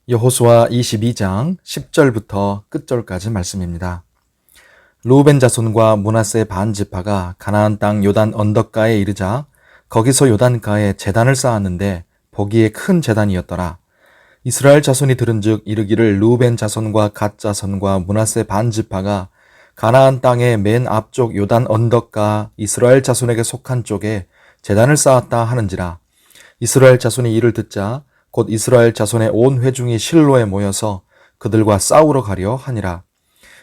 여호수아 22장 10절부터 끝절까지 말씀입니다. 르우벤 자손과 므낫세 반 지파가 가나안 땅 요단 언덕가에 이르자 거기서 요단가에 제단을 쌓았는데 보기에 큰 제단이었더라. 이스라엘 자손이 들은즉 이르기를 르우벤 자손과 갓 자손과 므낫세 반 지파가 가나안 땅의 맨 앞쪽 요단 언덕가 이스라엘 자손에게 속한 쪽에 제단을 쌓았다 하는지라. 이스라엘 자손이 이를 듣자 곧 이스라엘 자손의 온 회중이 실로에 모여서 그들과 싸우러 가려 하니라.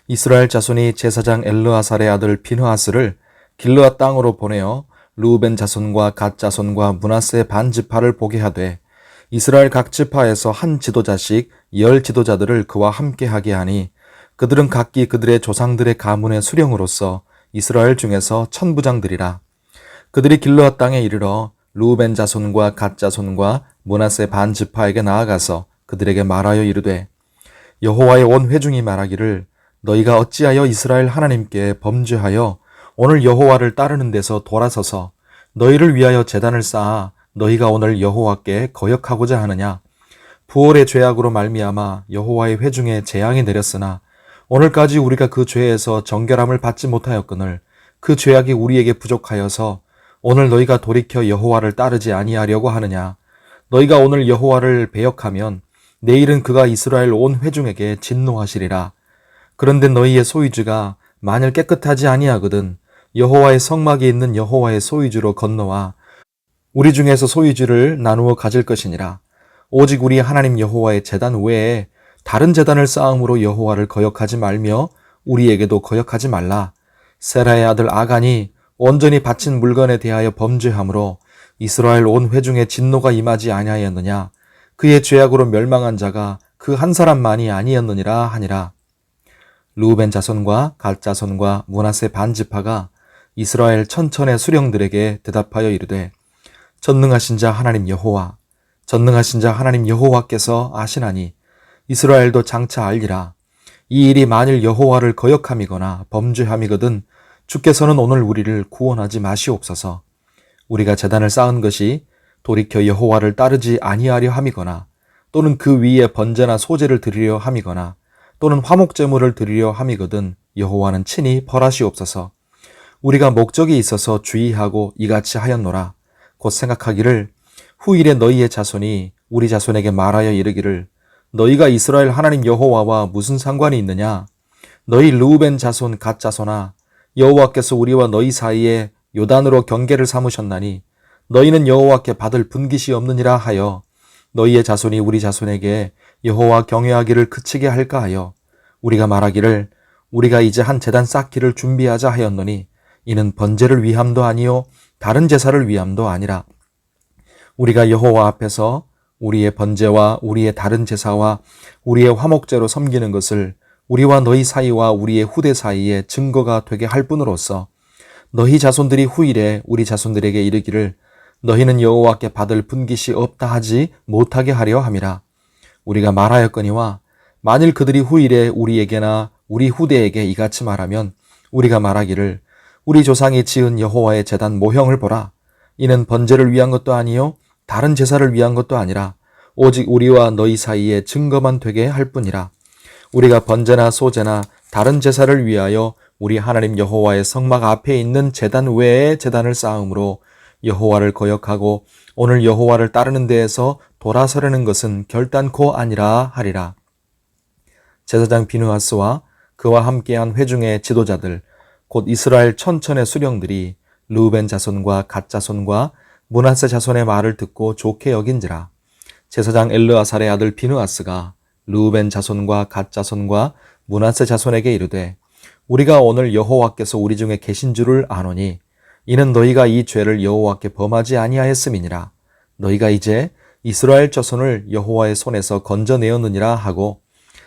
이스라엘 자손이 제사장 엘르아살의 아들 비느하스를 길르앗 땅으로 보내어 르우벤 자손과 갓 자손과 므낫세 반 지파를 보게 하되 이스라엘 각 지파에서 한 지도자씩 10 지도자들을 그와 함께 하게 하니 그들은 각기 그들의 조상들의 가문의 수령으로서 이스라엘 중에서 천부장들이라. 그들이 길르앗 땅에 이르러 르우벤 자손과 갓 자손과 므낫세 반 지파에게 나아가서 그들에게 말하여 이르되 여호와의 온 회중이 말하기를 너희가 어찌하여 이스라엘 하나님께 범죄하여 오늘 여호와를 따르는 데서 돌아서서 너희를 위하여 제단을 쌓아 너희가 오늘 여호와께 거역하고자 하느냐. 부올의 죄악으로 말미암아 여호와의 회중에 재앙이 내렸으나 오늘까지 우리가 그 죄에서 정결함을 받지 못하였거늘 그 죄악이 우리에게 부족하여서 오늘 너희가 돌이켜 여호와를 따르지 아니하려고 하느냐. 너희가 오늘 여호와를 배역하면 내일은 그가 이스라엘 온 회중에게 진노하시리라. 그런데 너희의 소유주가 만일 깨끗하지 아니하거든 여호와의 성막이 있는 여호와의 소유주로 건너와 우리 중에서 소유주를 나누어 가질 것이니라. 오직 우리 하나님 여호와의 제단 외에 다른 제단을 쌓음으로 여호와를 거역하지 말며 우리에게도 거역하지 말라. 세라의 아들 아간이 온전히 바친 물건에 대하여 범죄함으로 이스라엘 온 회중의 진노가 임하지 아니하였느냐. 그의 죄악으로 멸망한 자가 그 한 사람만이 아니었느니라 하니라. 르우벤 자손과 갓 자손과 므낫세 반 지파가 이스라엘 천천의 수령들에게 대답하여 이르되 전능하신 자 하나님 여호와 전능하신 자 하나님 여호와께서 아시나니 이스라엘도 장차 알리라. 이 일이 만일 여호와를 거역함이거나 범죄함이거든 주께서는 오늘 우리를 구원하지 마시옵소서. 우리가 제단을 쌓은 것이 돌이켜 여호와를 따르지 아니하려 함이거나 또는 그 위에 번제나 소제를 드리려 함이거나 또는 화목제물을 드리려 함이거든 여호와는 친히 벌하시옵소서. 우리가 목적이 있어서 주의하고 이같이 하였노라. 곧 생각하기를 후일에 너희의 자손이 우리 자손에게 말하여 이르기를 너희가 이스라엘 하나님 여호와와 무슨 상관이 있느냐. 너희 르우벤 자손 갓 자손아 여호와께서 우리와 너희 사이에 요단으로 경계를 삼으셨나니 너희는 여호와께 받을 분깃이 없느니라 하여 너희의 자손이 우리 자손에게 여호와 경외하기를 그치게 할까 하여 우리가 말하기를 우리가 이제 한 제단 쌓기를 준비하자 하였노니 이는 번제를 위함도 아니요 다른 제사를 위함도 아니라 우리가 여호와 앞에서 우리의 번제와 우리의 다른 제사와 우리의 화목제로 섬기는 것을 우리와 너희 사이와 우리의 후대 사이에 증거가 되게 할 뿐으로써 너희 자손들이 후일에 우리 자손들에게 이르기를 너희는 여호와께 받을 분깃이 없다 하지 못하게 하려 함이라. 우리가 말하였거니와 만일 그들이 후일에 우리에게나 우리 후대에게 이같이 말하면 우리가 말하기를 우리 조상이 지은 여호와의 제단 모형을 보라. 이는 번제를 위한 것도 아니요 다른 제사를 위한 것도 아니라 오직 우리와 너희 사이에 증거만 되게 할 뿐이라. 우리가 번제나 소제나 다른 제사를 위하여 우리 하나님 여호와의 성막 앞에 있는 제단 외에 제단을 쌓음으로 여호와를 거역하고 오늘 여호와를 따르는 데에서 돌아서려는 것은 결단코 아니라 하리라. 제사장 비느하스와 그와 함께한 회중의 지도자들 곧 이스라엘 천천의 수령들이 르우벤 자손과 갓 자손과 므낫세 자손의 말을 듣고 좋게 여긴지라. 제사장 엘르아살의 아들 비느하스가 르우벤 자손과 갓 자손과 므낫세 자손에게 이르되 우리가 오늘 여호와께서 우리 중에 계신 줄을 아노니 이는 너희가 이 죄를 여호와께 범하지 아니하였음이니라. 너희가 이제 이스라엘 자손을 여호와의 손에서 건져내었느니라 하고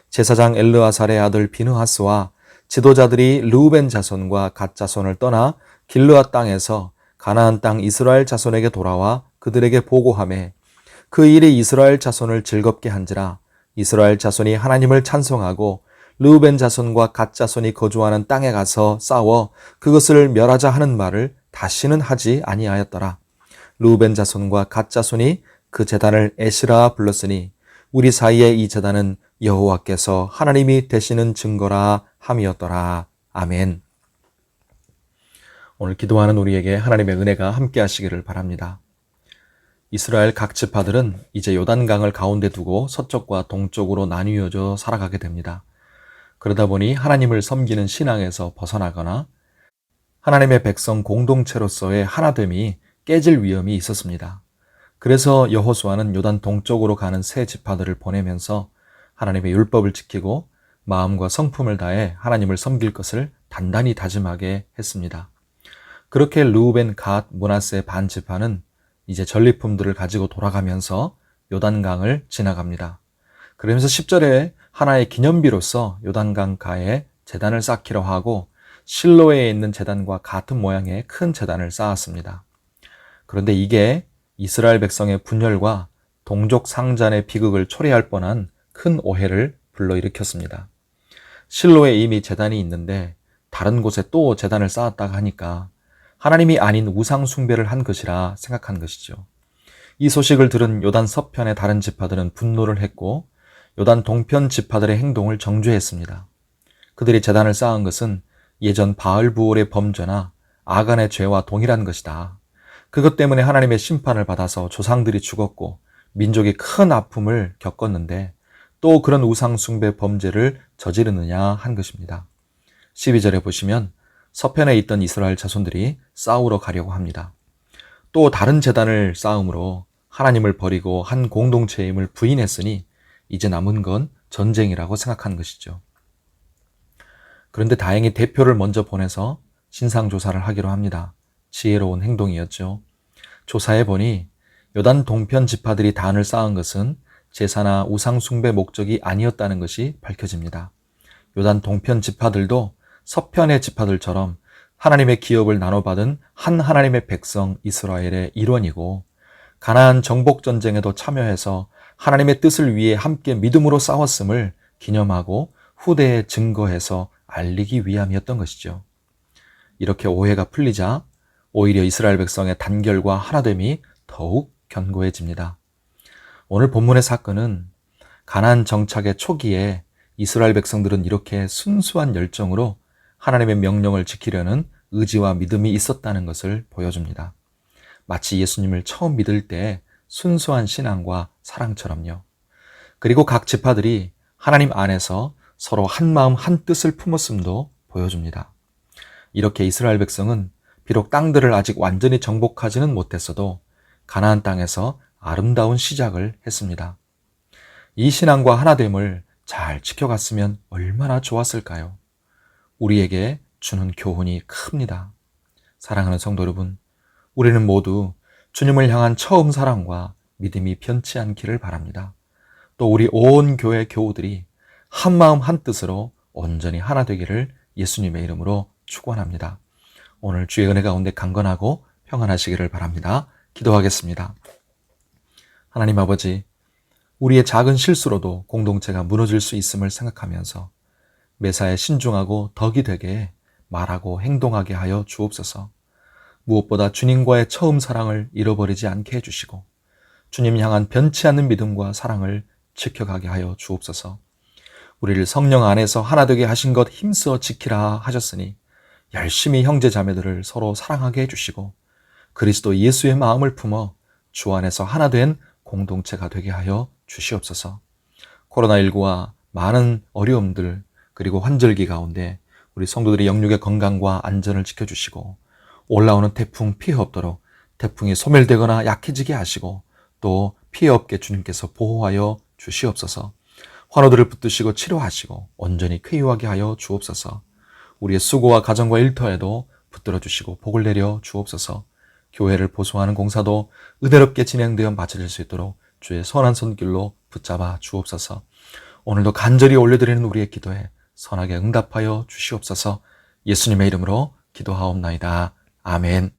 제사장 엘르아살의 아들 비느하스와 지도자들이 르우벤 자손과 갓 자손을 떠나 길르앗 땅에서 가나안 땅 이스라엘 자손에게 돌아와 그들에게 보고하매 그 일이 이스라엘 자손을 즐겁게 한지라. 이스라엘 자손이 하나님을 찬송하고 르우벤 자손과 갓 자손이 거주하는 땅에 가서 싸워 그것을 멸하자 하는 말을 다시는 하지 아니하였더라. 르우벤 자손과 갓 자손이 그 제단을 에시라 불렀으니 우리 사이의 이 제단은 여호와께서 하나님이 되시는 증거라 함이었더라. 아멘. 오늘 기도하는 우리에게 하나님의 은혜가 함께 하시기를 바랍니다. 이스라엘 각 지파들은 이제 요단강을 가운데 두고 서쪽과 동쪽으로 나뉘어져 살아가게 됩니다. 그러다 보니 하나님을 섬기는 신앙에서 벗어나거나 하나님의 백성 공동체로서의 하나됨이 깨질 위험이 있었습니다. 그래서 여호수아는 요단 동쪽으로 가는 세 지파들을 보내면서 하나님의 율법을 지키고 마음과 성품을 다해 하나님을 섬길 것을 단단히 다짐하게 했습니다. 그렇게 르우벤, 갓, 므낫세 반 지파는 이제 전리품들을 가지고 돌아가면서 요단강을 지나갑니다. 그러면서 10절에 하나의 기념비로서 요단강 가에 제단을 쌓기로 하고 실로에 있는 제단과 같은 모양의 큰 제단을 쌓았습니다. 그런데 이게 이스라엘 백성의 분열과 동족 상잔의 비극을 초래할 뻔한 큰 오해를 불러일으켰습니다. 실로에 이미 제단이 있는데 다른 곳에 또 제단을 쌓았다가 하니까 하나님이 아닌 우상 숭배를 한 것이라 생각한 것이죠. 이 소식을 들은 요단 서편의 다른 지파들은 분노를 했고 요단 동편 지파들의 행동을 정죄했습니다. 그들이 제단을 쌓은 것은 예전 바알부올의 범죄나 아간의 죄와 동일한 것이다. 그것 때문에 하나님의 심판을 받아서 조상들이 죽었고 민족이 큰 아픔을 겪었는데 또 그런 우상 숭배 범죄를 저지르느냐 한 것입니다. 12절에 보시면 서편에 있던 이스라엘 자손들이 싸우러 가려고 합니다. 또 다른 제단을 쌓음으로 하나님을 버리고 한 공동체임을 부인했으니 이제 남은 건 전쟁이라고 생각한 것이죠. 그런데 다행히 대표를 먼저 보내서 신상조사를 하기로 합니다. 지혜로운 행동이었죠. 조사해 보니 요단 동편 지파들이 단을 쌓은 것은 제사나 우상 숭배 목적이 아니었다는 것이 밝혀집니다. 요단 동편 지파들도 서편의 지파들처럼 하나님의 기업을 나눠받은 한 하나님의 백성 이스라엘의 일원이고 가나안 정복 전쟁에도 참여해서 하나님의 뜻을 위해 함께 믿음으로 싸웠음을 기념하고 후대에 증거해서 알리기 위함이었던 것이죠. 이렇게 오해가 풀리자 오히려 이스라엘 백성의 단결과 하나됨이 더욱 견고해집니다. 오늘 본문의 사건은 가나안 정착의 초기에 이스라엘 백성들은 이렇게 순수한 열정으로 하나님의 명령을 지키려는 의지와 믿음이 있었다는 것을 보여줍니다. 마치 예수님을 처음 믿을 때 순수한 신앙과 사랑처럼요. 그리고 각 지파들이 하나님 안에서 서로 한 마음 한 뜻을 품었음도 보여줍니다. 이렇게 이스라엘 백성은 비록 땅들을 아직 완전히 정복하지는 못했어도 가나안 땅에서 아름다운 시작을 했습니다. 이 신앙과 하나됨을 잘 지켜갔으면 얼마나 좋았을까요? 우리에게 주는 교훈이 큽니다. 사랑하는 성도 여러분, 우리는 모두 주님을 향한 처음 사랑과 믿음이 변치 않기를 바랍니다. 또 우리 온 교회 교우들이 한 마음 한 뜻으로 온전히 하나 되기를 예수님의 이름으로 축원합니다. 오늘 주의 은혜 가운데 강건하고 평안하시기를 바랍니다. 기도하겠습니다. 하나님 아버지, 우리의 작은 실수로도 공동체가 무너질 수 있음을 생각하면서 매사에 신중하고 덕이 되게 말하고 행동하게 하여 주옵소서. 무엇보다 주님과의 처음 사랑을 잃어버리지 않게 해주시고 주님 향한 변치 않는 믿음과 사랑을 지켜가게 하여 주옵소서. 우리를 성령 안에서 하나 되게 하신 것 힘써 지키라 하셨으니 열심히 형제 자매들을 서로 사랑하게 해주시고 그리스도 예수의 마음을 품어 주 안에서 하나 된 공동체가 되게 하여 주시옵소서. 코로나19와 많은 어려움들 그리고 환절기 가운데 우리 성도들의 영육의 건강과 안전을 지켜주시고 올라오는 태풍 피해 없도록 태풍이 소멸되거나 약해지게 하시고 또 피해 없게 주님께서 보호하여 주시옵소서. 환우들을 붙드시고 치료하시고 온전히 쾌유하게 하여 주옵소서. 우리의 수고와 가정과 일터에도 붙들어 주시고 복을 내려 주옵소서. 교회를 보수하는 공사도 은혜롭게 진행되어 마쳐질 수 있도록 주의 선한 손길로 붙잡아 주옵소서. 오늘도 간절히 올려드리는 우리의 기도에 선하게 응답하여 주시옵소서. 예수님의 이름으로 기도하옵나이다. 아멘.